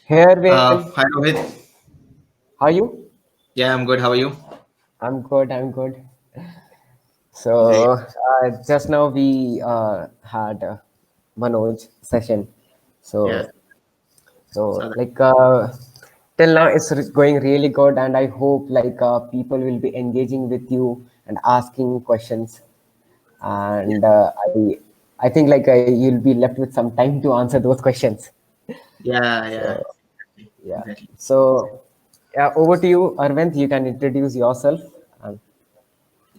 Hey Aravind, Hi Rohit. how are you? Yeah, I'm good. How are you? I'm good. I'm good. Great. So just now we had a Manoj session. Yeah. So So so that, like till now it's going really good, and I hope like people will be engaging with you and asking questions. yeah, And I think like you'll be left with some time to answer those questions. yeah. So yeah. Exactly. So yeah, over to you, Arvind. You can introduce yourself. Um,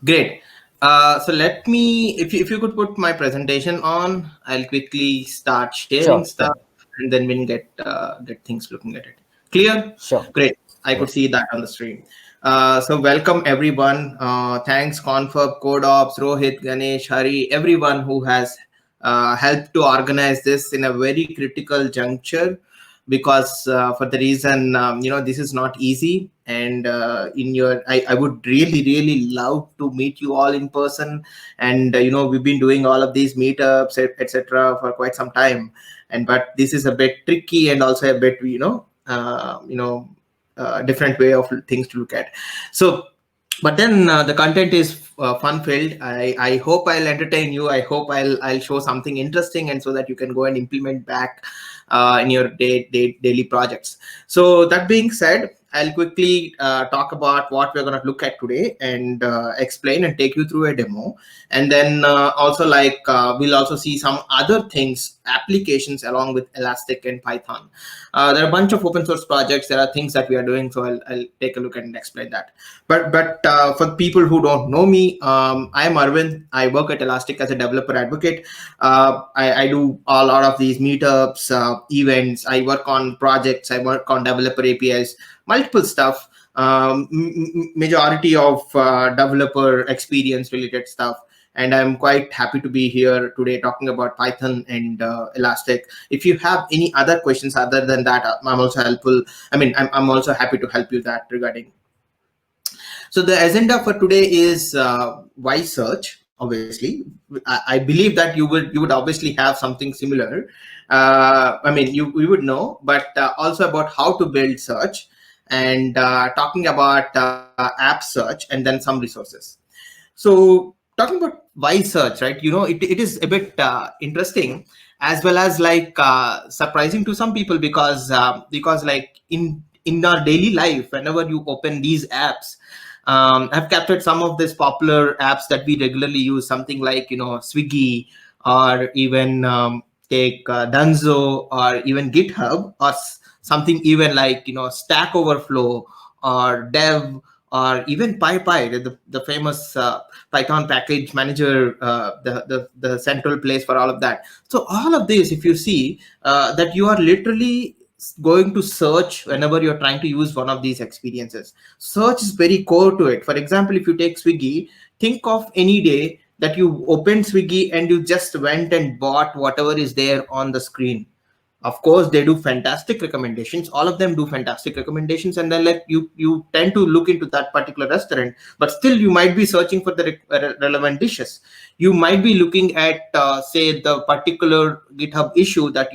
Great. So let me, if you could put my presentation on, I'll quickly start sharing sure, sure. stuff, and then we can get things looking at it. Clear? Sure. Great. I could Yes. see that on the screen. So welcome everyone. Thanks Confab, Codeops, Rohit, Ganesh, Hari, everyone who has helped to organize this in a very critical juncture, because for the reason this is not easy, and I would really love to meet you all in person. And we've been doing all of these meetups, etc., for quite some time, and but this is a bit tricky and also a bit different way of things to look at. So but then the content is fun filled. I hope I'll entertain you. I hope I'll show something interesting, and so that you can go and implement back in your daily projects. So that being said, I'll quickly talk about what we're going to look at today, and explain and take you through a demo. And then also we'll also see some other things, applications along with Elastic and Python. There are a bunch of open source projects. There are things that we are doing, so I'll take a look and explain that. But for people who don't know me, I am Aravind. I work at Elastic as a developer advocate. I do a lot of these meetups, events. I work on projects. I work on developer APIs, multiple stuff. Majority of developer experience related stuff. And I'm quite happy to be here today talking about Python and Elastic. If you have any other questions other than that, I'm also helpful. I'm also happy to help you that regarding. So the agenda for today is why search. Obviously, I believe that you would obviously have something similar. You would know, but also about how to build search, and talking about app search, and then some resources. So talking about why search, right? It is a bit interesting, as well as surprising to some people, because like in our daily life, whenever you open these apps, I've captured some of these popular apps that we regularly use, something like Swiggy, or even take Dunzo, or even GitHub, or something even like Stack Overflow, or Dev, or even PyPy, the famous Python package manager, the central place for all of that. So all of this, if you see that you are literally going to search whenever you're trying to use one of these experiences. Search is very core to it. For example, if you take Swiggy, think of any day that you opened Swiggy and you just went and bought whatever is there on the screen. Of course, they do fantastic recommendations. All of them do fantastic recommendations, and then like you tend to look into that particular restaurant, but still you might be searching for the relevant dishes. You might be looking at say the particular GitHub issue that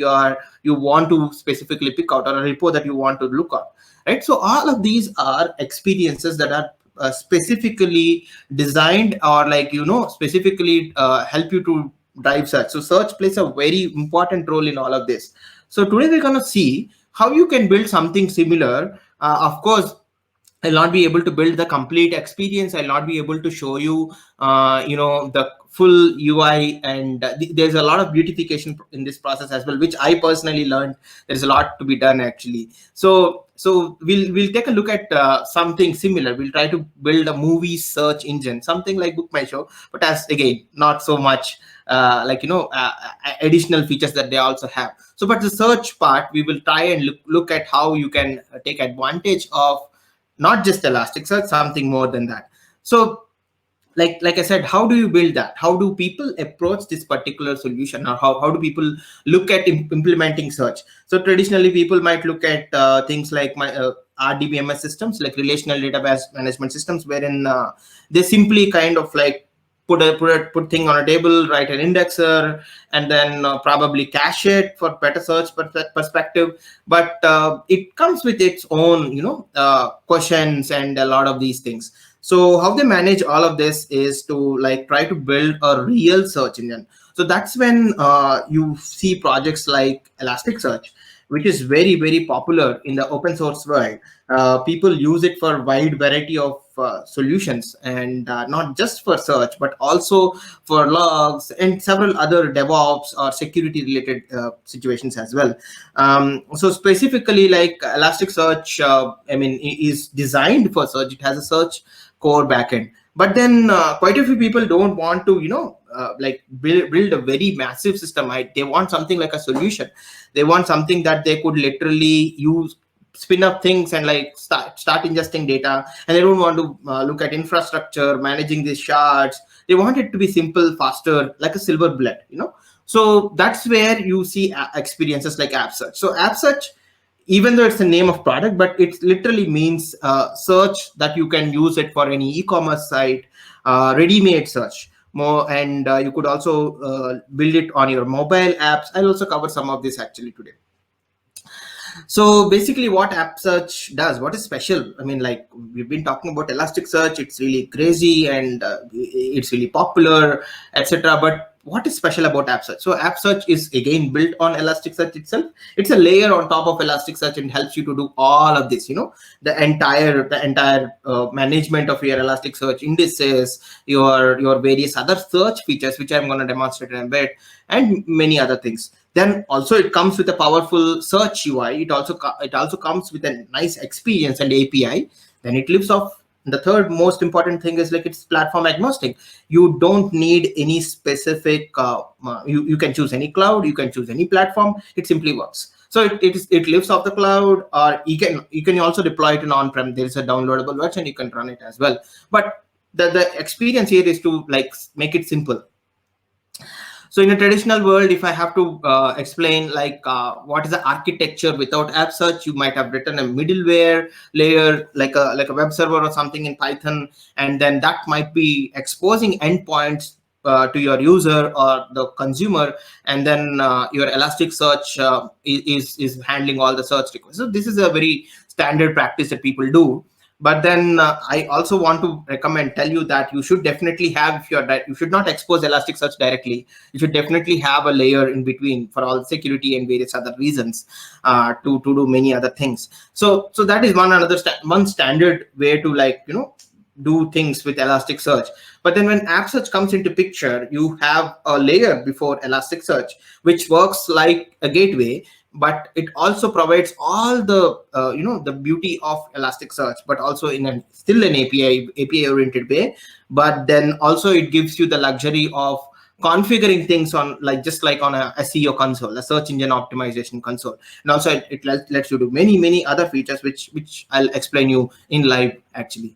you want to specifically pick out, or a repo that you want to look at, right? So all of these are experiences that are specifically designed, or specifically help you to drive search. So search plays a very important role in all of this. So today we're going to see how you can build something similar. Of course, I'll not be able to build the complete experience. I'll not be able to show you, the full UI, and there's a lot of beautification in this process as well, which I personally learned. There's a lot to be done actually. So we'll take a look at something similar. We'll try to build a movie search engine, something like Book My Show, but as again, not so much additional features that they also have. So, but the search part, we will try and look at how you can take advantage of not just Elasticsearch, something more than that. So like I said, how do you build that? How do people approach this particular solution, or how do people look at implementing search? So traditionally people might look at things like my RDBMS systems, like relational database management systems, wherein they simply kind of like put thing on a table, write an indexer, and then probably cache it for better search perspective. But it comes with its own, questions and a lot of these things. So how they manage all of this is to like try to build a real search engine. So that's when you see projects like Elasticsearch, which is very, very popular in the open source world. People use it for wide variety of solutions, and not just for search, but also for logs and several other DevOps or security related situations as well. So specifically, like Elasticsearch, is designed for search. It has a search core backend. But then quite a few people don't want to, like build a very massive system. They want something like a solution. They want something that they could literally use, spin up things and like start ingesting data. And they don't want to look at infrastructure, managing these shards. They want it to be simple, faster, like a silver bullet, So that's where you see experiences like AppSearch. So AppSearch, even though it's the name of product, but it literally means search that you can use it for any e-commerce site, ready-made search. More, and you could also build it on your mobile apps. I'll also cover some of this actually today. So basically what AppSearch does, what is special? I mean, like we've been talking about Elasticsearch, it's really crazy and it's really popular, etc. But what is special about AppSearch? So AppSearch is again built on Elasticsearch itself. It's a layer on top of Elasticsearch and helps you to do all of this, the entire management of your Elasticsearch indices, your various other search features, which I'm going to demonstrate in a bit, and many other things. Then also it comes with a powerful search UI. It also comes with a nice experience and API. Then it lives off. The third most important thing is like it's platform agnostic. You don't need any specific. You can choose any cloud. You can choose any platform. It simply works. So it lives off the cloud, or you can also deploy it in on-prem. There is a downloadable version. You can run it as well. But the experience here is to like make it simple. So in a traditional world, if I have to explain like what is the architecture without AppSearch, you might have written a middleware layer like a web server or something in Python, and then that might be exposing endpoints to your user or the consumer, and then your Elasticsearch is handling all the search requests. So this is a very standard practice that people do. But then I also want to tell you that you should definitely have, you should not expose Elasticsearch directly. You should definitely have a layer in between for all security and various other reasons to do many other things. So that is one standard way to like, do things with Elasticsearch. But then when AppSearch comes into picture, you have a layer before Elasticsearch, which works like a gateway, but it also provides all the the beauty of Elasticsearch, but also in still an API oriented way. But then also it gives you the luxury of configuring things on just like on a SEO console, a search engine optimization console. And also it lets you do many other features, which I'll explain you in live actually.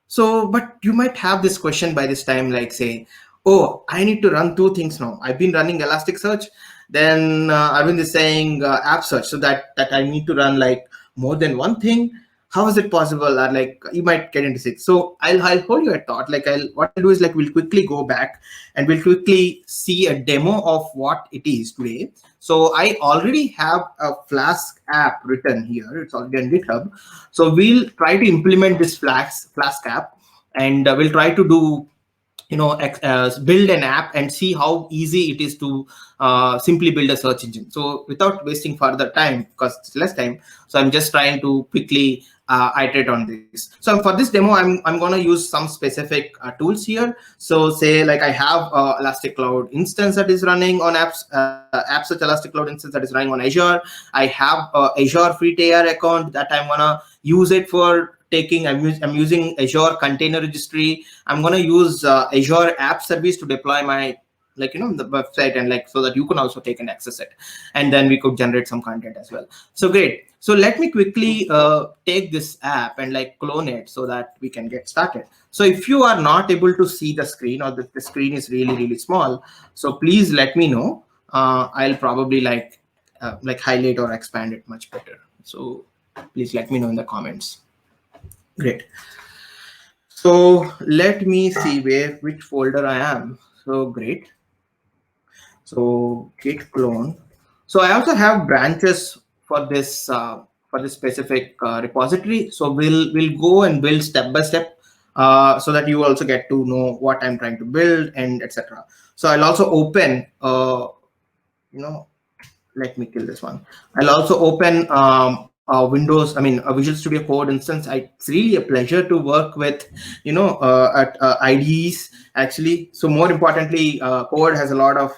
So, but you might have this question by this time, like say, oh, I need to run two things now. I've been running Elasticsearch, then Aravind is saying AppSearch, so that I need to run like more than one thing. How is it possible? Or like you might get into it. So I'll hold you a thought. Like what I'll do is like we'll quickly go back and we'll quickly see a demo of what it is today. So I already have a Flask app written here. It's already on GitHub. So we'll try to implement this Flask app, and we'll try to do build an app and see how easy it is to simply build a search engine. So without wasting further time, because it's less time, so I'm just trying to quickly iterate on this. So for this demo, I'm going to use some specific tools here. So say like I have Elastic Cloud instance that is running on AppSearch Elastic Cloud instance that is running on Azure. I have Azure free tier account that I'm going to use it for taking. I'm using Azure Container Registry. I'm going to use Azure App Service to deploy my the website, and like so that you can also take and access it, and then we could generate some content as well. So great. So let me quickly take this app and like clone it so that we can get started. So if you are not able to see the screen, or the screen is really small, so please let me know. I'll probably like highlight or expand it much better. So please let me know in the comments. Great. So let me see which folder I am. So great. So git clone. So I also have branches for this specific repository. So we'll go and build step by step, so that you also get to know what I'm trying to build and etc. So I'll also open you know let me kill this one. I'll also open Windows, I mean, a Visual Studio Code instance. It's really a pleasure to work with, at IDEs actually. So more importantly, code has a lot of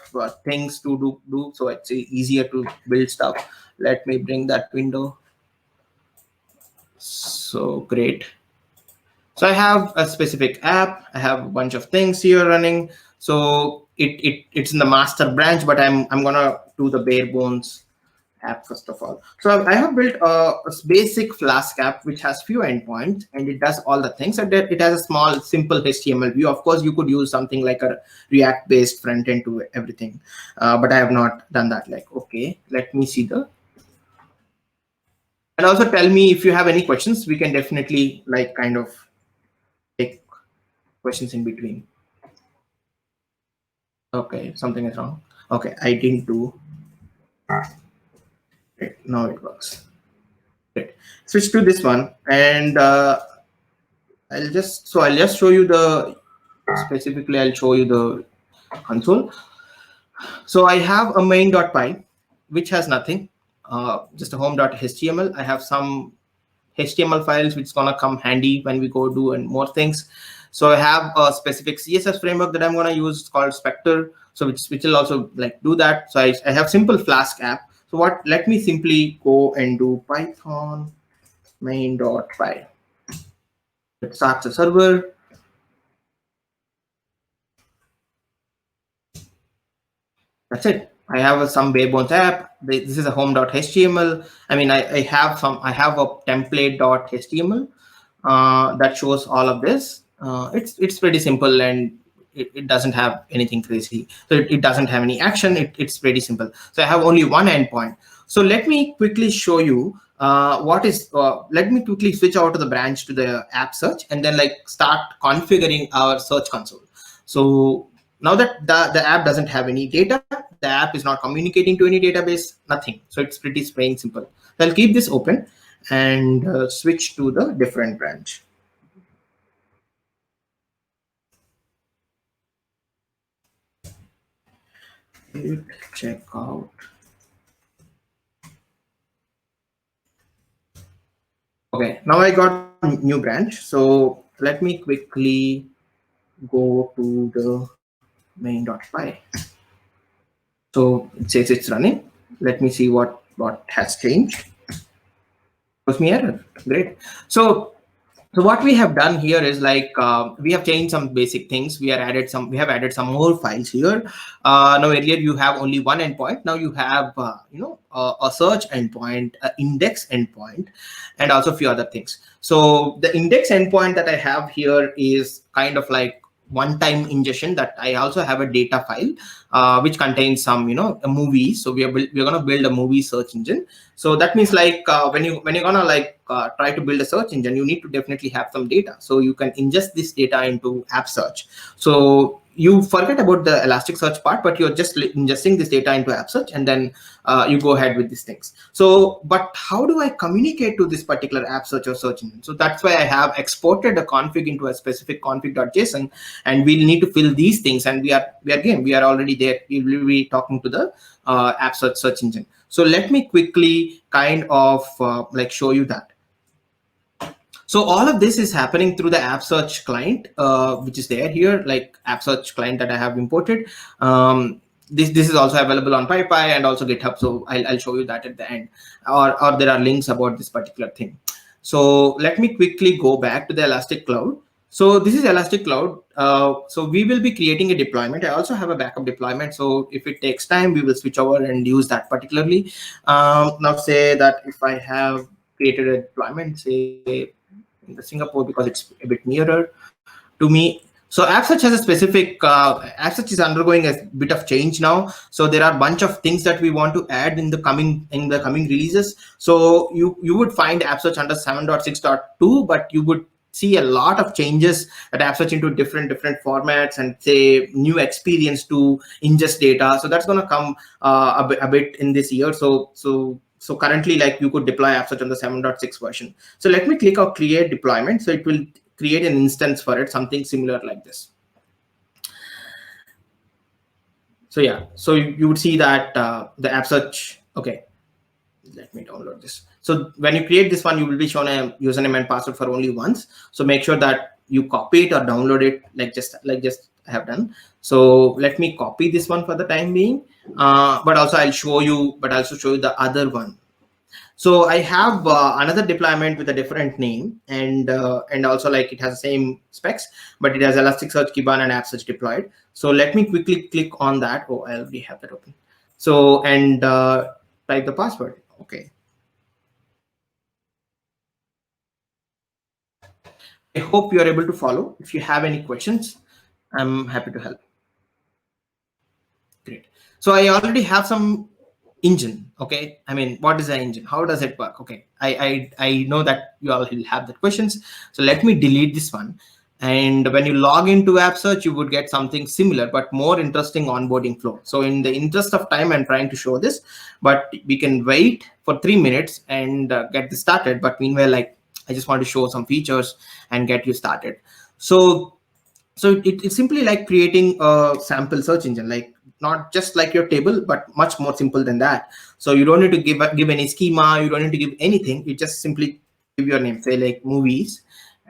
things to do, so it's easier to build stuff. Let me bring that window. So great. So I have a specific app. I have a bunch of things here running. So it's in the master branch, but I'm gonna do the bare bones app first of all. So I have built a basic Flask app which has few endpoints and it does all the things. And it has a small, simple HTML view. Of course, you could use something like a React-based front end to everything, but I have not done that. Like, okay, let me see the. And also tell me if you have any questions. We can definitely like kind of take questions in between. Okay, something is wrong. Okay, I didn't do. Great, now it works. Great. Switch to this one, and I'll just show you the specifically. I'll show you the console. So I have a main.py, which has nothing, just a home.html. I have some HTML files which is gonna come handy when we go do and more things. So I have a specific CSS framework that I'm gonna use called Spectre. So which will also like do that. So I have simple Flask app. So let me simply go and do Python main.py. It starts a server. That's it. I have some bare bones app. This is a home.html. I mean, I have a template.html that shows all of this. It's pretty simple and it doesn't have anything crazy. So it doesn't have any action. It's pretty simple. So I have only one endpoint. So let me quickly show you let me quickly switch over to the branch to the app search and then like start configuring our search console. So now that the app doesn't have any data, the app is not communicating to any database, nothing. So it's pretty plain simple. So I'll keep this open and switch to the different branch. Check out. Okay, now I got a new branch. So let me quickly go to the main.py. So it says it's running. Let me see what has changed. Shows me error. Great. So what we have done here is like we have changed some basic things. We have added some more files here. Now earlier you have only one endpoint. Now you have a search endpoint, an index endpoint, and also a few other things. So the index endpoint that I have here is kind of like one-time ingestion. That I also have a data file which contains some a movie. So we're gonna build a movie search engine. So that means like when you're gonna like try to build a search engine, you need to definitely have some data. So you can ingest this data into app search. So you forget about the Elasticsearch part, but you're just ingesting this data into app search, and then you go ahead with these things. So, but how do I communicate to this particular app search or search engine? So that's why I have exported a config into a specific config.json, and we'll need to fill these things. And we are already there. We will be talking to the app search engine. So let me quickly kind of like show you that. So all of this is happening through the app search client, which is there here, like app search client that I have imported. This is also available on PyPy and also GitHub. So I'll show you that at the end, or there are links about this particular thing. So let me quickly go back to the Elastic Cloud. So this is Elastic Cloud. So we will be creating a deployment. I also have a backup deployment. So if it takes time, we will switch over and use that particularly. Now say that if I have created a deployment, say in the Singapore, because it's a bit nearer to me. So AppSearch has a specific, AppSearch is undergoing a bit of change now. So there are a bunch of things that we want to add in the coming releases. So you would find AppSearch under 7.6.2, but you would see a lot of changes at app search into different formats and say new experience to ingest data. So that's going to come a bit in this year. So currently, like, you could deploy app search on the 7.6 version. So let me click on create deployment. So it will create an instance for it, something similar like this. So yeah, so you would see that the app search, okay, let me download this. So when you create this one, you will be shown a username and password for only once. So make sure that you copy it or download it like just I have done. So let me copy this one for the time being, but also I'll show you the other one. So I have another deployment with a different name, and also, like, it has the same specs, but it has Elasticsearch, Kibana, and App Search deployed. So let me quickly click on that. Oh, I already have that open. So, and type the password. Okay. I hope you are able to follow. If you have any questions, I'm happy to help. Great. So I already have some engine. Okay. I mean, what is an engine? How does it work? Okay. I know that you all will have that questions. So let me delete this one. And when you log into App Search, you would get something similar, but more interesting onboarding flow. So in the interest of time, I'm trying to show this, but we can wait for 3 minutes and get this started. But meanwhile, like, I just want to show some features and get you started. So it's simply like creating a sample search engine, like not just like your table, but much more simple than that. So you don't need to give any schema. You don't need to give anything. You just simply give your name, say like movies,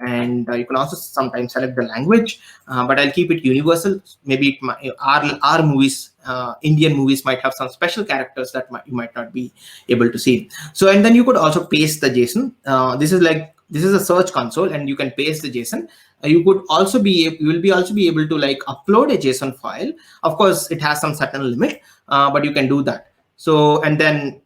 and you can also sometimes select the language, but I'll keep it universal. Maybe it might, our movies, Indian movies might have some special characters that you might not be able to see. So, and then you could also paste the JSON. This is a search console, and you can paste the JSON. You will also be able to like upload a JSON file. Of course, it has some certain limit, but you can do that. So, and then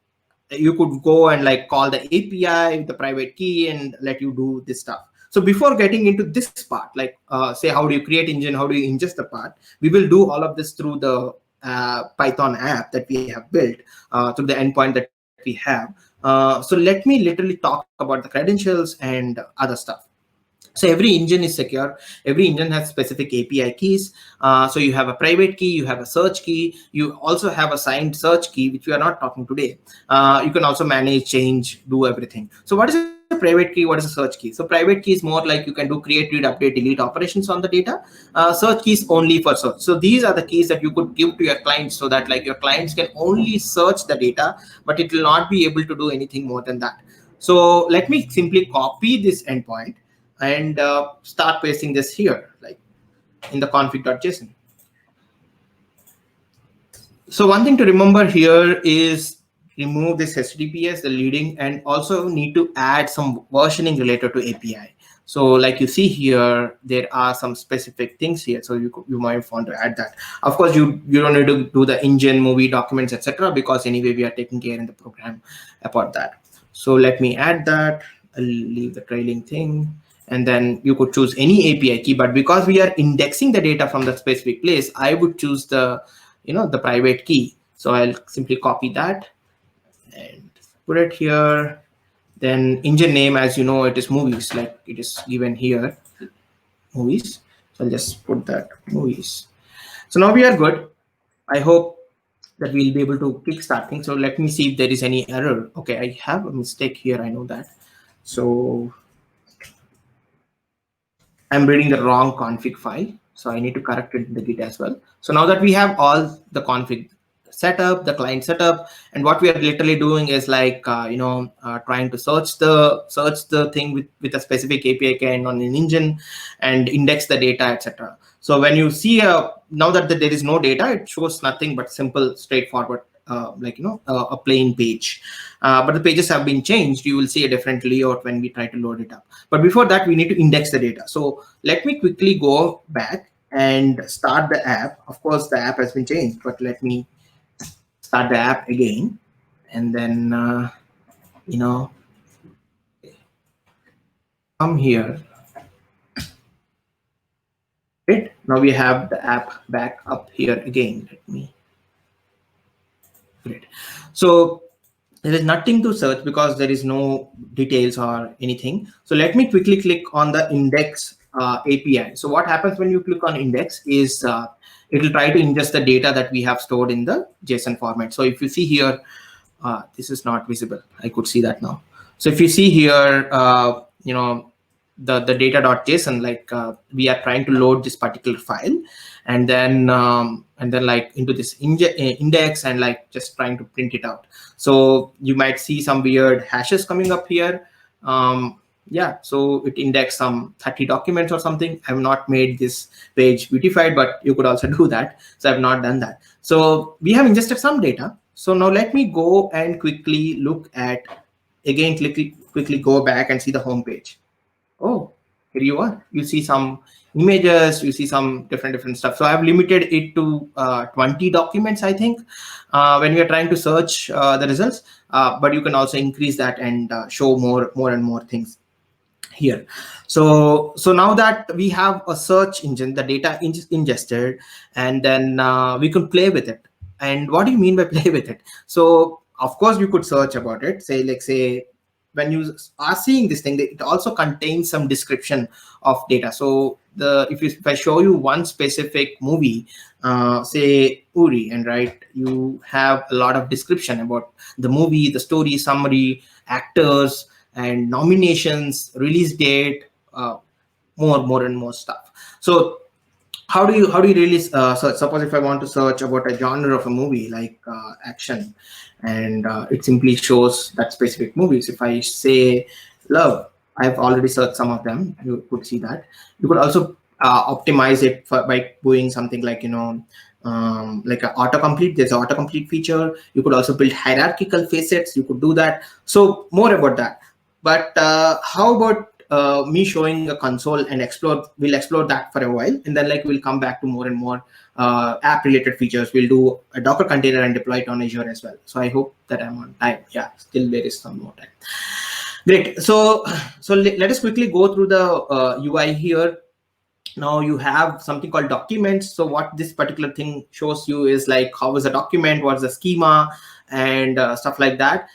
you could go and like call the API with the private key and let you do this stuff. So before getting into this part, like say how do you create engine, how do you ingest the part, we will do all of this through the Python app that we have built through the endpoint that we have. So let me literally talk about the credentials and other stuff. So every engine is secure. Every engine has specific API keys. So you have a private key, you have a search key, you also have a signed search key, which we are not talking today. You can also manage, change, do everything. So what is a private key? What is a search key? So private key is more like you can do create, read, update, delete operations on the data. Search key is only for search. So these are the keys that you could give to your clients, so that like your clients can only search the data, but it will not be able to do anything more than that. So let me simply copy this endpoint and start pasting this here, like in the config.json. So one thing to remember here is remove this HTTPS, the leading, and also need to add some versioning related to API. So like you see here, there are some specific things here. So you might want to add that. Of course, you don't need to do the engine, movie, documents, etc., because anyway, we are taking care in the program about that. So let me add that. I'll leave the trailing thing. And then you could choose any API key, but because we are indexing the data from the specific place, I would choose the private key. So I'll simply copy that and put it here. Then engine name, as you know, it is movies, like it is given here, movies. So I'll just put that movies. So now we are good. I hope that we'll be able to kickstart things. So let me see if there is any error. Okay, I have a mistake here. I know that. So I'm reading the wrong config file. So I need to correct it in the Git as well. So now that we have all the config setup, the client setup, and what we are literally doing is like, trying to search the thing with a specific API key on an engine and index the data, etc. So when you see now that there is no data, it shows nothing but simple, straightforward, a plain page. But the pages have been changed. You will see a different layout when we try to load it up. But before that, we need to index the data. So let me quickly go back and start the app. Of course, the app has been changed, but let me start the app again. And then, come here. Right? Now we have the app back up here again. Let me. Great. So there is nothing to search because there is no details or anything. So let me quickly click on the index API. So what happens when you click on index is it will try to ingest the data that we have stored in the JSON format. So if you see here, this is not visible. I could see that now. So if you see here, the data.json, like we are trying to load this particular file, and then like into this index, and like just trying to print it out. So you might see some weird hashes coming up here. Yeah, so it indexed some 30 documents or something. I've not made this page beautified, but you could also do that. So I've not done that. So we have ingested some data. So now let me go and quickly look at, again, quickly go back and see the home page. Oh, here you are. You see some images, you see some different stuff. So I've limited it to 20 documents, I think, when we are trying to search the results. But you can also increase that and show more and more things here. So now that we have a search engine, the data ingested, and then we can play with it. And what do you mean by play with it? So of course you could search about it. Say when you are seeing this thing, it also contains some description of data. So if I show you one specific movie, say Uri, and right, you have a lot of description about the movie, the story, summary, actors, and nominations, release date, more and more stuff. So how do you really search? Suppose if I want to search about a genre of a movie like action, and it simply shows that specific movies. If I say love, I've already searched some of them. You could see that. You could also optimize it by doing something like, like an autocomplete. There's an autocomplete feature. You could also build hierarchical facets. You could do that. So more about that. But how about me showing a console and we'll explore that for a while, and then like we'll come back to more and more app related features. We'll do a Docker container and deploy it on Azure as well. So I hope that I'm on time. Yeah, still there is some more time. Great. So let us quickly go through the UI here. Now you have something called documents. So what this particular thing shows you is like how is a document, what's the schema, and stuff like that.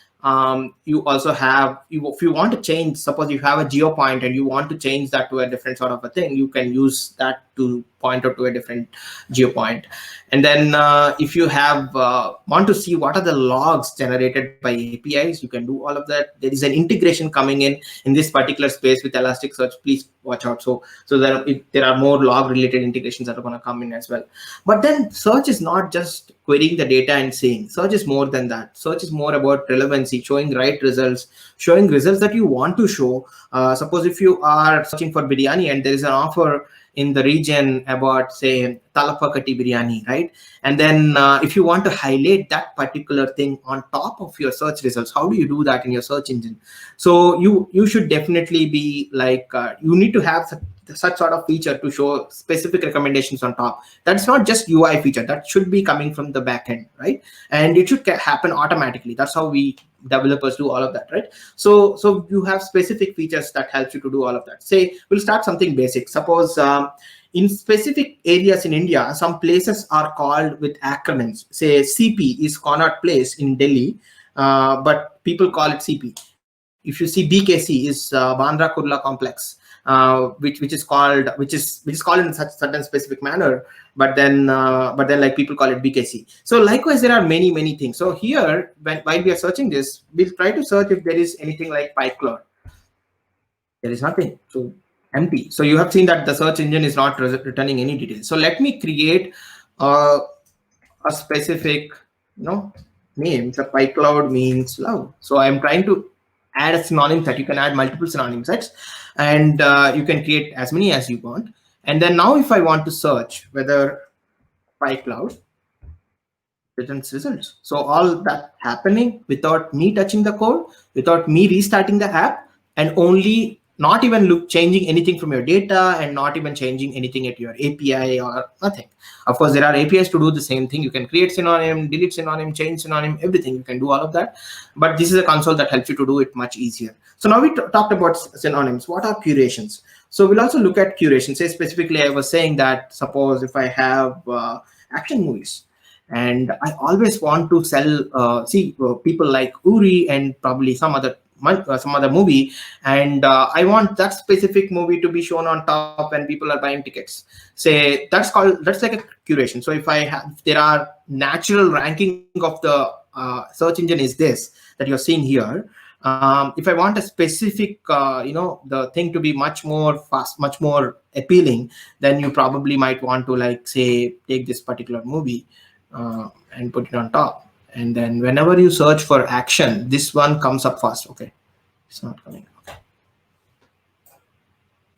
You also have, if you want to change, suppose you have a geopoint and you want to change that to a different sort of a thing, you can use that to point out to a different geopoint. And then if you have want to see what are the logs generated by APIs, you can do all of that. There is an integration coming in this particular space with Elasticsearch. Please watch out. So there are more log related integrations that are going to come in as well. But then search is not just querying the data and saying. Search is more than that. Search is more about relevancy, showing right results, showing results that you want to show. Suppose if you are searching for biryani and there is an offer in the region about, say, Talapakati biryani, right? And then if you want to highlight that particular thing on top of your search results, how do you do that in your search engine? So you should definitely be like, you need to have such sort of feature to show specific recommendations on top. That's not just UI feature. That should be coming from the backend, right? And it should happen automatically. That's how we developers do all of that, right? So you have specific features that helps you to do all of that. Say we'll start something basic. Suppose in specific areas in India, some places are called with acronyms. Say CP is Connaught Place in Delhi, but people call it CP. If you see BKC is Bandra Kurla Complex, which is called in such certain specific manner, but then like people call it BKC. So likewise, there are many things. So here, while we are searching this, we'll try to search if there is anything like PyCloud. There is nothing. So empty. So you have seen that the search engine is not returning any details. So let me create a specific name. So PyCloud means love. So I'm trying to add a synonym set. You can add multiple synonym sets, and you can create as many as you want. And then now if I want to search whether PyCloud returns results. So all that happening without me touching the code, without me restarting the app, and only not even changing anything from your data, and not even changing anything at your API or nothing. Of course, there are APIs to do the same thing. You can create synonym, delete synonym, change synonym, everything. You can do all of that. But this is a console that helps you to do it much easier. So now we talked about synonyms. What are curations? So we'll also look at curation. Say specifically, I was saying that suppose if I have action movies, and I always want to sell see people like Uri and probably some other movie, and I want that specific movie to be shown on top when people are buying tickets. Say that's like a curation. So if there are natural ranking of the search engine is this that you're seeing here. If I want a specific the thing to be much more fast, much more appealing, then you probably might want to, like, say, take this particular movie and put it on top, and then whenever you search for action, this one comes up first. Okay, it's not coming.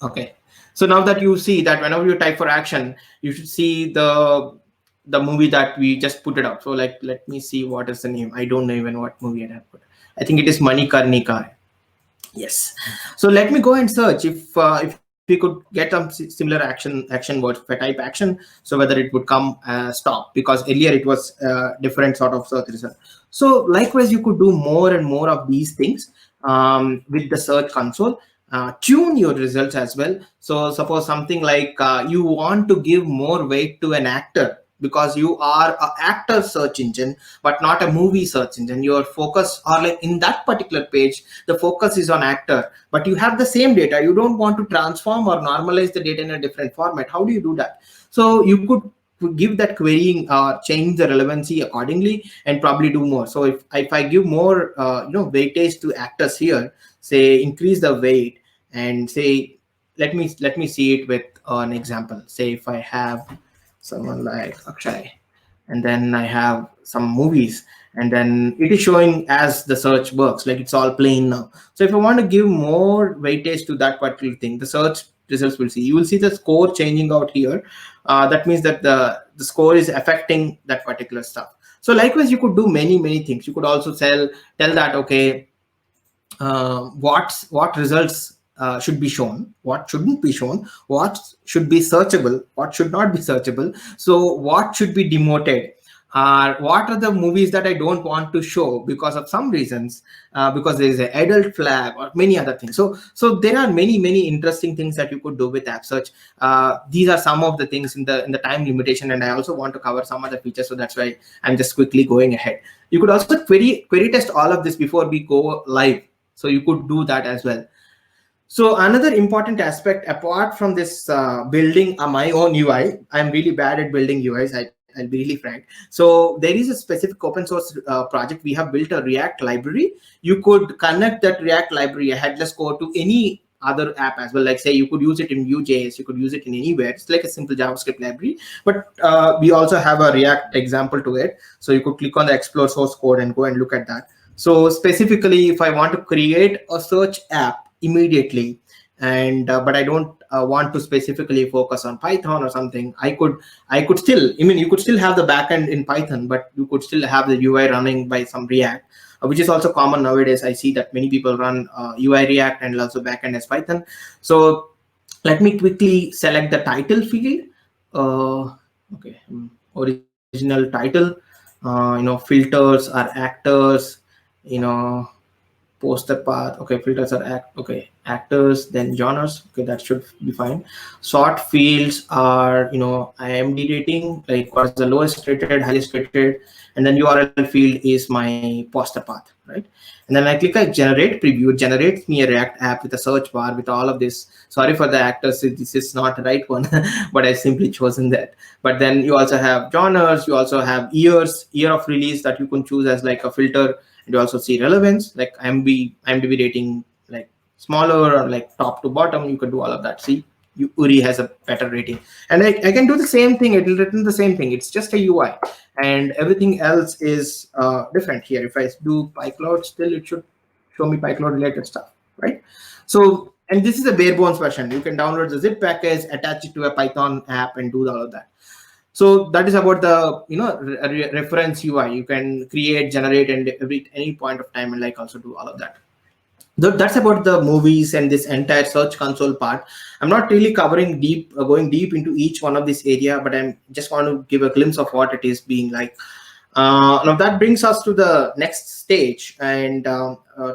Okay, so now that you see that whenever you type for action, you should see the movie that we just put it up. So, like, let me see what is the name. I don't know even what movie I have put. I think it is Manikarnika. Yes. So let me go and search if we could get some similar action words. If I type action, so whether it would come stop, because earlier it was different sort of search result. So likewise, you could do more and more of these things with the search console. Tune your results as well. So suppose something like you want to give more weight to an actor, because you are an actor search engine but not a movie search engine. Your focus, or like in that particular page, the focus is on actor, but you have the same data. You don't want to transform or normalize the data in a different format. How do you do that? So you could give that querying change the relevancy accordingly and probably do more. So if I give more weightage to actors here, say increase the weight, and say let me see it with an example. Say if I have someone like Akshay, and then I have some movies, and then it is showing as the search works, like it's all plain now. So if I want to give more weightage to that particular thing, the search results you will see the score changing out here. That means that the score is affecting that particular stuff. So likewise, you could do many things. You could also tell that, okay, what results should be shown, what shouldn't be shown, what should be searchable, what should not be searchable. So what should be demoted, what are the movies that I don't want to show because of some reasons, because there is an adult flag or many other things. So there are many interesting things that you could do with app search. These are some of the things in the time limitation, and I also want to cover some other features, so that's why I'm just quickly going ahead. You could also query test all of this before we go live, so you could do that as well. So another important aspect, apart from this building my own UI, I'm really bad at building UIs. I'll be really frank. So there is a specific open source project. We have built a React library. You could connect that React library, a headless code, to any other app as well. Like, say, you could use it in Vue.js, you could use it in anywhere. It's like a simple JavaScript library, but we also have a React example to it. So you could click on the explore source code and go and look at that. So specifically, if I want to create a search app immediately, and but I don't want to specifically focus on Python or something, I could still, you could still have the backend in Python, but you could still have the UI running by some React, which is also common nowadays. I see that many people run UI React and also backend as Python. So let me quickly select the title field. Okay, original title. Filters are actors. Poster path. Okay, filters are actors, then genres. Okay, that should be fine. Sort fields are IMD rating, like what's the lowest rated, highest rated, and then URL field is my poster path, right? And then I click on generate preview. It generates me a React app with a search bar with all of this. Sorry for the actors, this is not the right one, but I simply chosen that. But then you also have genres, you also have year of release that you can choose as like a filter. You also see relevance, like IMDb rating, like smaller or like top to bottom. You can do all of that. See, Uri has a better rating, and I can do the same thing. It will return the same thing. It's just a UI, and everything else is different here. If I do PyCloud, still it should show me PyCloud related stuff, right? So, and this is a bare bones version. You can download the zip package, attach it to a Python app, and do all of that. So that is about the reference UI. You can create, generate, and any point of time, and like also do all of that. That's about the movies and this entire search console part. I'm not really going deep into each one of this area, but I'm just want to give a glimpse of what it is being like. Now that brings us to the next stage, and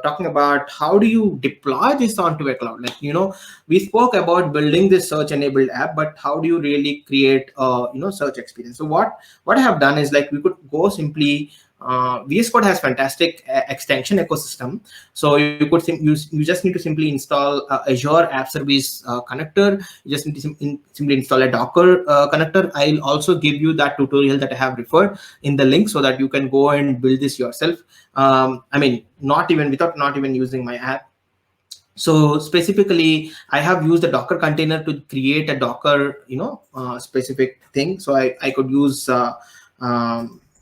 talking about how do you deploy this onto a cloud. Like, we spoke about building this search enabled app, but how do you really create a search experience? So what I have done is, like, we could go simply. VS Code has fantastic extension ecosystem, so you could you just need to simply install Azure App Service connector. You just need to simply install a Docker connector. I'll also give you that tutorial that I have referred in the link, so that you can go and build this yourself. I mean, not even using my app. So specifically, I have used a Docker container to create a Docker, specific thing. So I could use,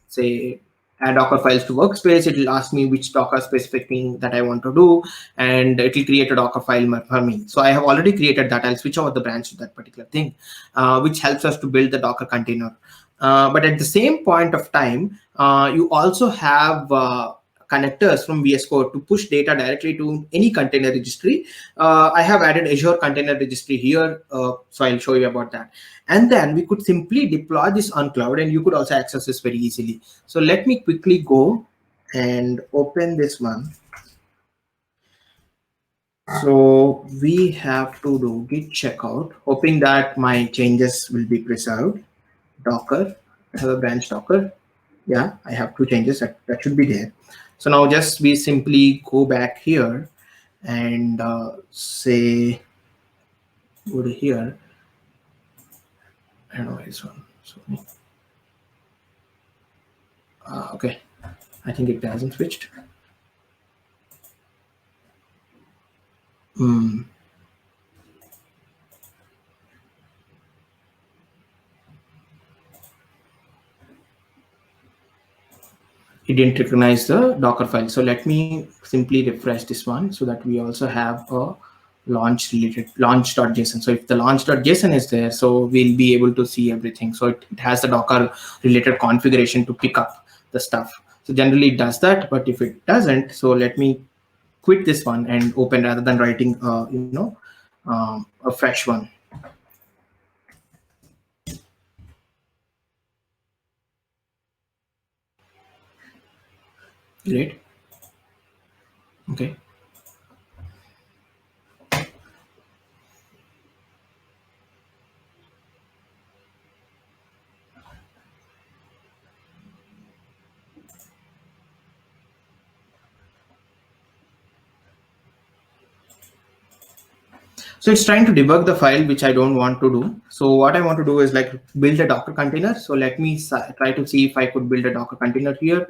say, add Docker files to workspace. It will ask me which Docker specific thing that I want to do, and it will create a Docker file for me. So I have already created that. I'll switch over the branch to that particular thing, which helps us to build the Docker container. But at the same point of time, you also have connectors from VS Code to push data directly to any container registry. I have added Azure Container Registry here, so I'll show you about that. And then we could simply deploy this on cloud, and you could also access this very easily. So let me quickly go and open this one. So we have to do git checkout, hoping that my changes will be preserved. Docker, I have a branch Docker. Yeah, I have two changes that should be there. So now just we simply go back here and say, go to here. I don't know where this one. Sorry. Okay, I think it hasn't switched. It didn't recognize the Docker file. So let me simply refresh this one, so that we also have a launch.json. So if the launch.json is there, so we'll be able to see everything. So it has the Docker related configuration to pick up the stuff. So generally it does that, but if it doesn't, so let me quit this one and open, rather than writing a fresh one. Great. Okay. So it's trying to debug the file, which I don't want to do. So what I want to do is, like, build a Docker container. So let me try to see if I could build a Docker container here.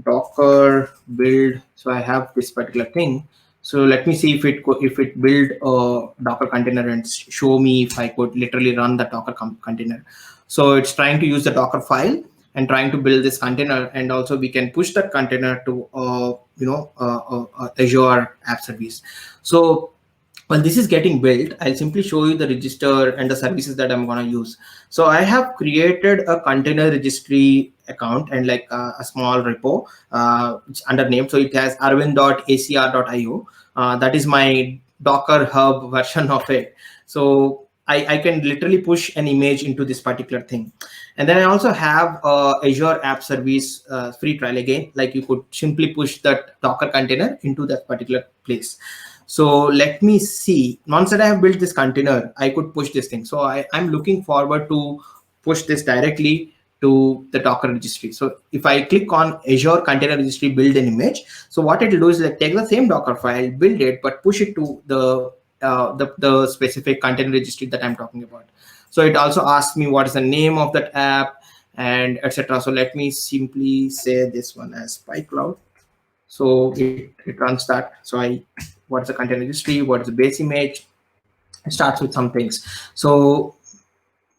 Docker build. So I have this particular thing. So let me see if it build a Docker container and show me if I could literally run the Docker container. So it's trying to use the Docker file and trying to build this container, and also we can push that container to Azure App Service. So while this is getting built, I'll simply show you the register and the services that I'm going to use. So I have created a container registry account and like a small repo under name. So it has aravind.acr.io. That is my Docker Hub version of it. So I can literally push an image into this particular thing. And then I also have Azure App Service free trial again. Like, you could simply push that Docker container into that particular place. So let me see. Once that I have built this container, I could push this thing. So I'm looking forward to push this directly to the Docker registry. So if I click on Azure Container Registry, build an image. So what it will do is, like, take the same Docker file, build it, but push it to the specific container registry that I'm talking about. So it also asks me what is the name of that app and etc. So let me simply say this one as PyCloud. So it runs that. So what's the container registry? What is the base image? It starts with some things. So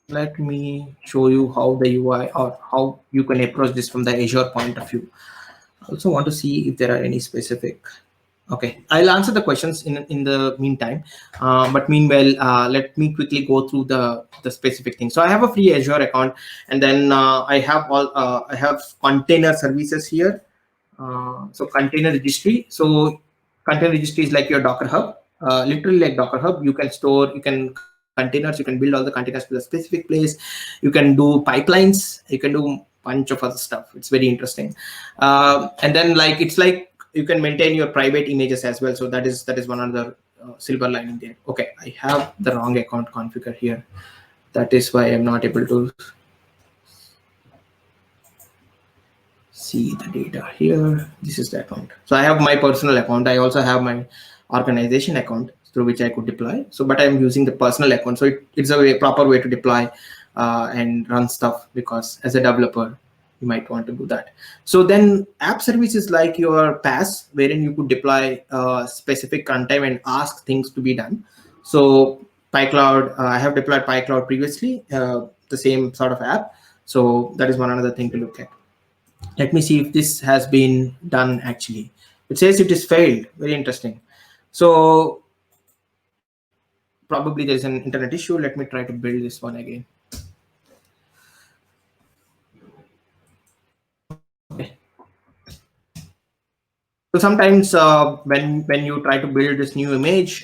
let me show you how the UI, or how you can approach this from the Azure point of view. I also want to see if there are any specific. Okay, I'll answer the questions in the meantime. But meanwhile, let me quickly go through the specific things. So I have a free Azure account, and then I have container services here. So container registry. So container registry is like your Docker Hub, literally like Docker Hub. You can containers, you can build all the containers to the specific place. You can do pipelines. You can do bunch of other stuff. It's very interesting. And then like it's like you can maintain your private images as well. So that is one other silver lining there. Okay, I have the wrong account configured here. That is why I'm not able to see the data here. This is the account. So I have my personal account. I also have my organization account through which I could deploy. So, but I'm using the personal account. So it's a proper way to deploy and run stuff, because as a developer, you might want to do that. So then app service is like your PaaS, wherein you could deploy a specific runtime and ask things to be done. So PyCloud, I have deployed PyCloud previously, the same sort of app. So that is one another thing to look at. Let me see if this has been done actually. It says it is failed. Very interesting. So probably there is an internet issue. Let me try to build this one again. Okay. So sometimes when you try to build this new image,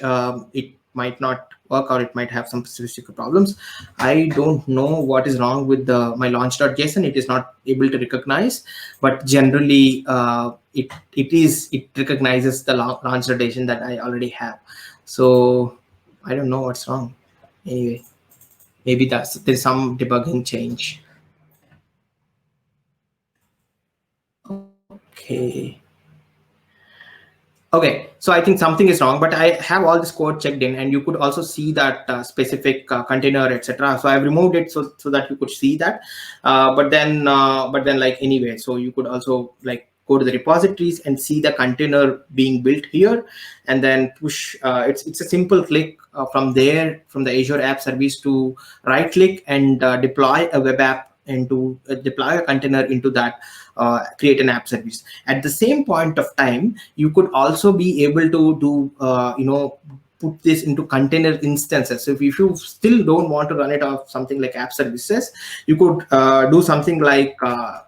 it might not work, or it might have some specific problems. I don't know what is wrong with my launch.json. It is not able to recognize, but generally it recognizes the launch.json that I already have. So I don't know what's wrong. Anyway, maybe there's some debugging change. Okay. Okay, so I think something is wrong, but I have all this code checked in, and you could also see that specific container, etc. So I've removed it so that you could see that. But then like anyway, so you could also like go to the repositories and see the container being built here, and then push. It's a simple click from there, from the Azure App Service, to right click and deploy a web app, and to deploy a container into that, create an app service. At the same point of time, you could also be able to do put this into container instances. So if you still don't want to run it off something like app services, you could do something like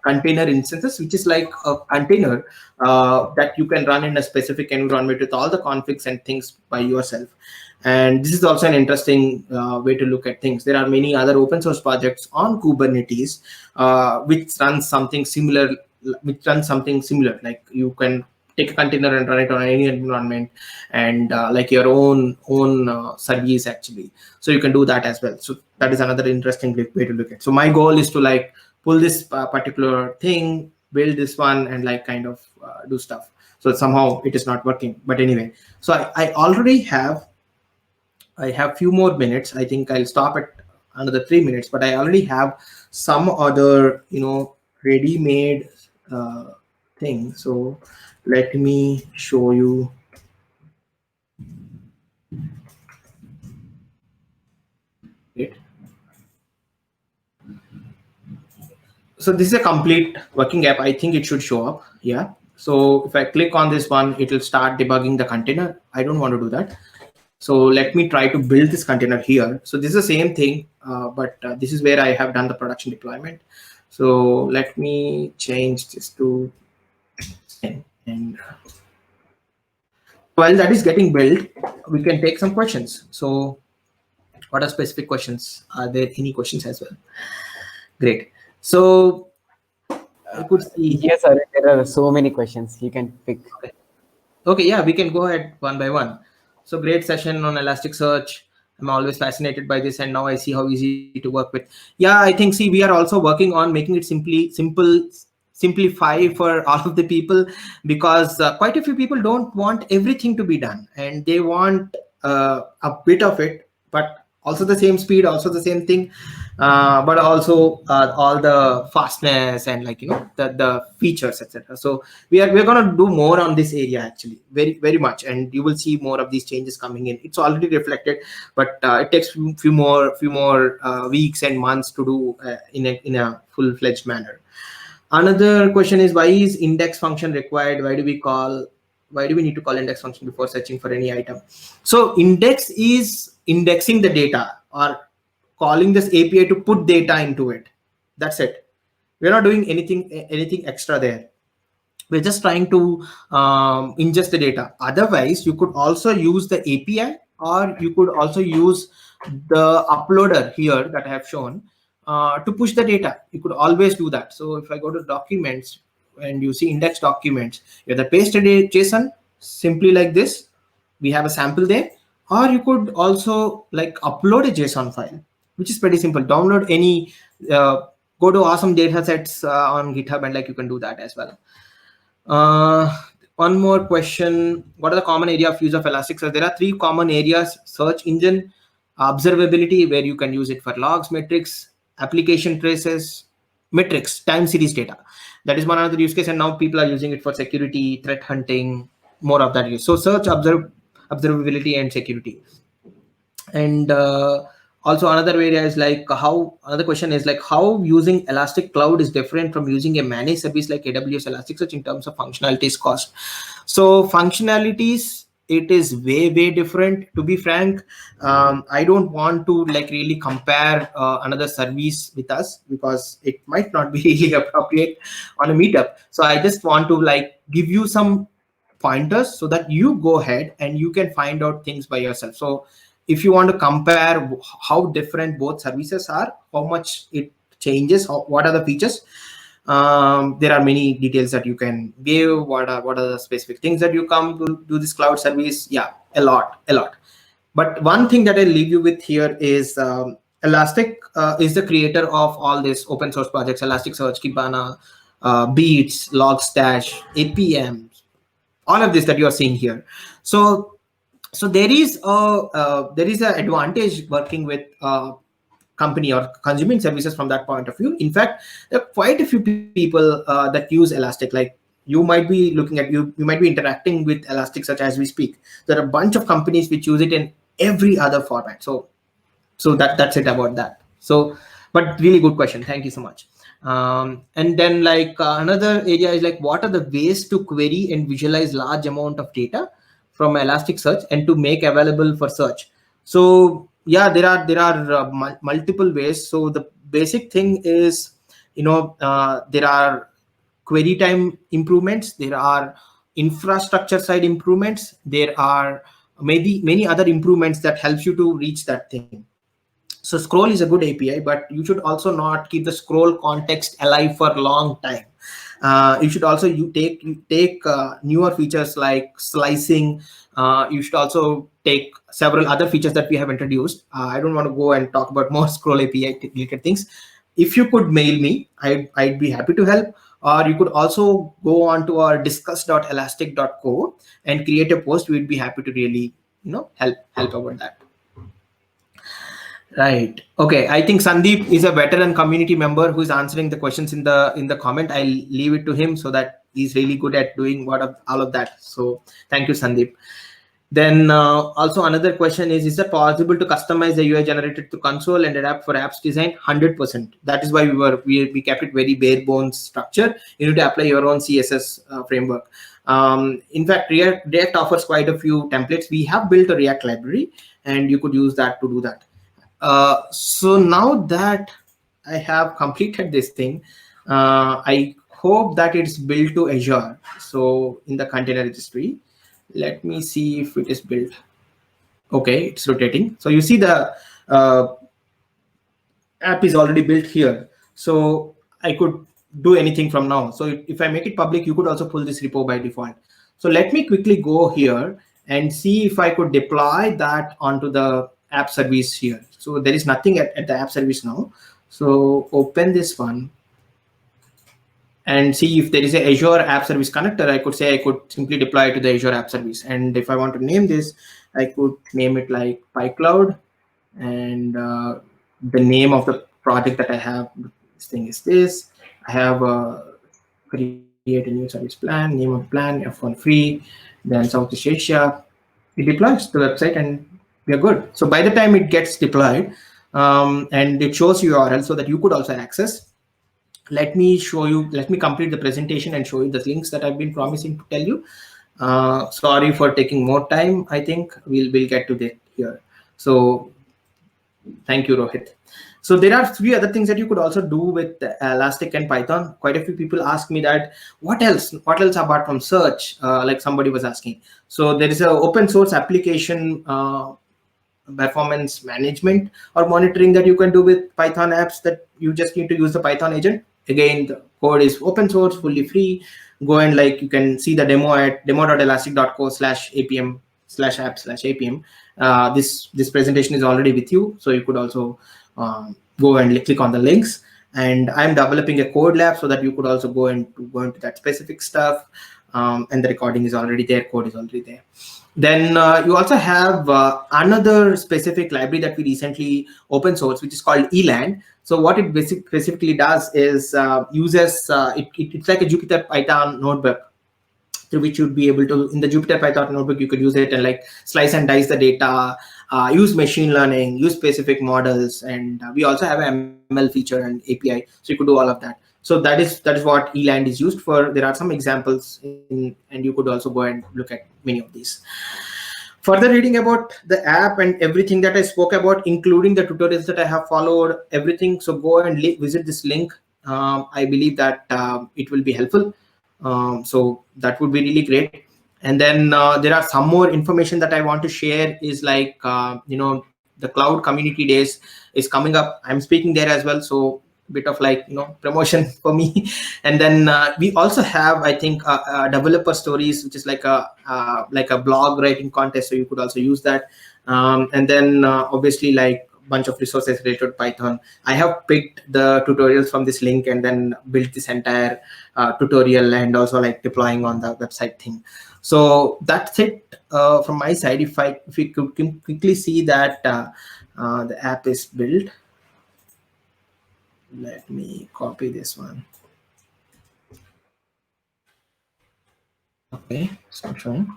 container instances, which is like a container that you can run in a specific environment with all the configs and things by yourself. And this is also an interesting way to look at things. There are many other open source projects on Kubernetes which runs something similar. Like you can take a container and run it on any environment, and like your own service actually. So you can do that as well. So that is another interesting way to look at. So my goal is to like pull this particular thing, build this one, and like kind of do stuff. So somehow it is not working. But anyway, so I already have. I have few more minutes. I think I'll stop at another 3 minutes, but I already have some other, ready-made thing. So let me show you. It. So this is a complete working app. I think it should show up. Yeah. So if I click on this one, it will start debugging the container. I don't want to do that. So let me try to build this container here. So this is the same thing, but this is where I have done the production deployment. So let me change this to 10. And while that is getting built, we can take some questions. So what are specific questions? Are there any questions as well? Great. So I could see. Yes, sir. There are so many questions. You can pick. Okay, yeah, we can go ahead one by one. So great session on Elasticsearch. I'm always fascinated by this, and now I see how easy to work with. Yeah, I think, we are also working on making it simplify for all of the people, because quite a few people don't want everything to be done, and they want a bit of it, but also the same speed, also the same thing, but also all the fastness and the features, etc. So we're going to do more on this area actually, very much, and you will see more of these changes coming in. It's already reflected, but it takes few more weeks and months to do in a full-fledged manner. Another question is, why is index function required? Why do we need to call index function before searching for any item? So index is indexing the data, or calling this API to put data into it. That's it. We're not doing anything extra there. We're just trying to ingest the data. Otherwise, you could also use the API, or you could also use the uploader here that I have shown. to push the data. You could always do that. So if I go to documents and you see index documents, you either paste a JSON simply like this. We have a sample there, or you could also like upload a JSON file, which is pretty simple. Download any, go to awesome data sets on GitHub, and like you can do that as well. One more question: what are the common area of use of Elasticsearch? There are 3 common areas: search engine, observability, where you can use it for logs, metrics, application traces, metrics, time series data. That is one other use case, and now people are using it for security, threat hunting, more of that use. So search, observability, and security. And also another area is like how, another question is like how using Elastic Cloud is different from using a managed service like AWS Elasticsearch in terms of functionalities, cost. So functionalities, it is way different, to be frank. I don't want to like really compare another service with us, because it might not be really appropriate on a meetup. So I just want to like give you some pointers so that you go ahead and you can find out things by yourself. So if you want to compare how different both services are, how much it changes, what are the features, there are many details that you can give. What are the specific things that you come to do this cloud service? Yeah, a lot. But one thing that I leave you with here is Elastic is the creator of all these open source projects: Elasticsearch, Kibana, Beats, Logstash, APM, all of this that you are seeing here. So there is a advantage working with company or consuming services from that point of view. In fact, there are quite a few people that use Elastic. Like you might be looking at, you might be interacting with Elasticsearch as we speak. There are a bunch of companies which use it in every other format. So that's it about that. So, but really good question, thank you so much. And then like another area is like, what are the ways to query and visualize large amount of data from Elasticsearch and to make available for search? So yeah, there are multiple ways. So the basic thing is, there are query time improvements, there are infrastructure side improvements, there are maybe many other improvements that helps you to reach that thing. So scroll is a good API, but you should also not keep the scroll context alive for a long time. You should also take newer features like slicing. You should also take several other features that we have introduced. I don't want to go and talk about more scroll API related things. If you could mail me, I'd be happy to help. Or you could also go on to our discuss.elastic.co and create a post. We'd be happy to really help about that. Right. Okay. I think Sandeep is a veteran community member who is answering the questions in the comment. I'll leave it to him so that he's really good at doing all of that. So thank you, Sandeep. Then also another question is it possible to customize the UI generated to console and adapt for apps design? 100%. That is why we kept it very bare bones structure. You need to apply your own CSS framework. In fact, React offers quite a few templates. We have built a React library, and you could use that to do that. So now that I have completed this thing, I hope that it's built to Azure. So in the container registry, let me see if it is built. Okay, it's rotating. So you see the app is already built here. So I could do anything from now. So if I make it public, you could also pull this repo by default. So let me quickly go here and see if I could deploy that onto the app service here. So there is nothing at the app service now. So open this one and see if there is a Azure app service connector. I could say I could simply deploy it to the Azure app service. And if I want to name this, I could name it like PyCloud. And the name of the project that I have, this thing is this. I have create a new service plan, name of plan, F1 free, then Southeast Asia. It deploys the website and we are good. So by the time it gets deployed and it shows URL so that you could also access. Let me complete the presentation and show you the links that I've been promising to tell you. Sorry for taking more time. I think we'll get to that here. So thank you, Rohit. So there are 3 other things that you could also do with Elastic and Python. Quite a few people ask me that, what else apart from search, like somebody was asking. So there is an open source application performance management or monitoring that you can do with Python apps, that you just need to use the Python agent. Again, the code is open source, fully free. Go and like you can see the demo at demo.elastic.co/apm/app/apm. This presentation is already with you, so you could also go and click on the links. And I'm developing a code lab so that you could also go into that specific stuff. And the recording is already there, code is already there. Then you also have another specific library that we recently open source, which is called eland. So what it specifically does is uses it's like a Jupyter Python notebook, through which you'd be able to, in the Jupyter Python notebook, you could use it and like slice and dice the data, use machine learning, use specific models, and we also have an ML feature and API, so you could do all of that. So that is what eland is used for. There are some examples and you could also go and look at many of these. Further reading about the app and everything that I spoke about, including the tutorials that I have followed, everything. So go and visit this link. I believe that it will be helpful. So that would be really great. And then there are some more information that I want to share is like, the Cloud Community Days is coming up. I'm speaking there as well. So bit of like, promotion for me. And then we also have, I think, developer stories, which is like a blog writing contest. So you could also use that. And then obviously like bunch of resources related to Python. I have picked the tutorials from this link and then built this entire tutorial and also like deploying on the website thing. So that's it from my side. If we could quickly see that the app is built. Let me copy this one. Okay, it's not showing.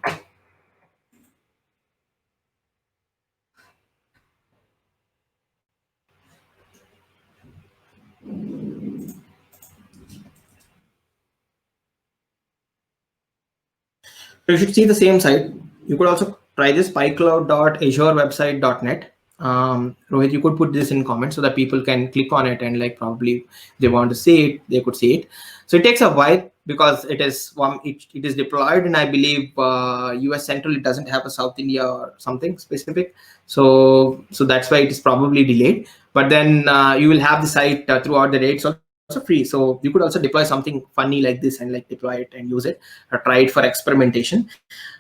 So you should see the same site. You could also try this pycloud.azurewebsite.net. Rohit, you could put this in comments so that people can click on it and like probably they want to see it, they could see it. So it takes a while because it is deployed and I believe US Central, it doesn't have a South India or something specific. So that's why it is probably delayed. But then you will have the site throughout the day. It's also free. So you could also deploy something funny like this and like deploy it and use it or try it for experimentation.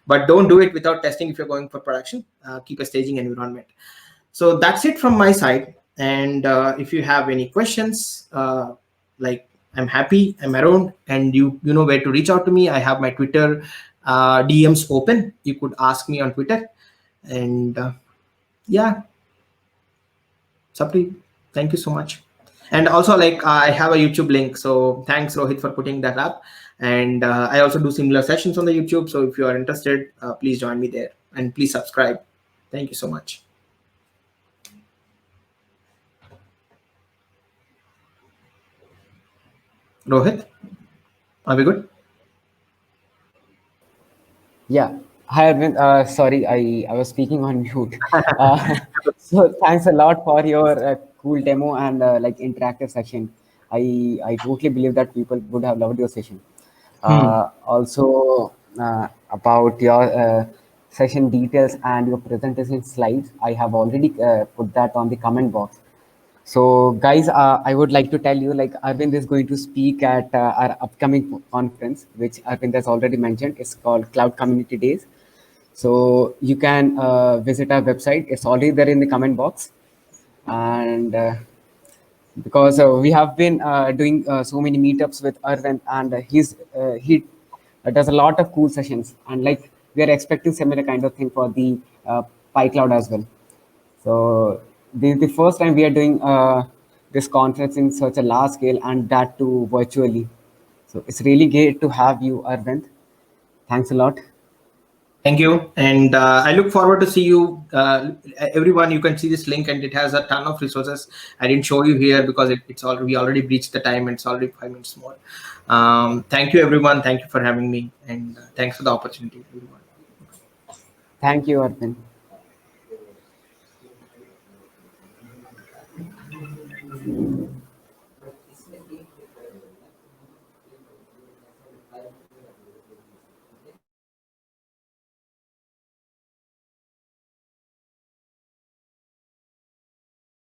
But don't do it without testing if you're going for production. Keep a staging environment. So that's it from my side. And if you have any questions, like I'm happy, I'm around, and you know where to reach out to me. I have my Twitter DMs open. You could ask me on Twitter. And yeah, it's up to you. Thank you so much. And also like I have a YouTube link. So thanks Rohit for putting that up. And I also do similar sessions on the YouTube. So if you are interested, please join me there and please subscribe. Thank you so much. Rohit, are we good? Yeah. Hi, Aravind. Sorry, I was speaking on mute. So thanks a lot for your cool demo and like interactive session. I totally believe that people would have loved your session. Also, about your session details and your presentation slides, I have already put that on the comment box. So guys, I would like to tell you, like Aravind is going to speak at our upcoming conference, which Aravind has already mentioned. It's called Cloud Community Days. So you can visit our website. It's already there in the comment box. And because we have been doing so many meetups with Aravind, and he does a lot of cool sessions. And like we are expecting similar kind of thing for the PyCloud as well. So this is the first time we are doing this conference in such a large scale and that too virtually. So it's really great to have you, Aravind. Thanks a lot. Thank you. And I look forward to see you. Everyone, you can see this link and it has a ton of resources. I didn't show you here because we already breached the time and it's already 5 minutes more. Thank you, everyone. Thank you for having me. And thanks for the opportunity, everyone. Thank you, Aravind.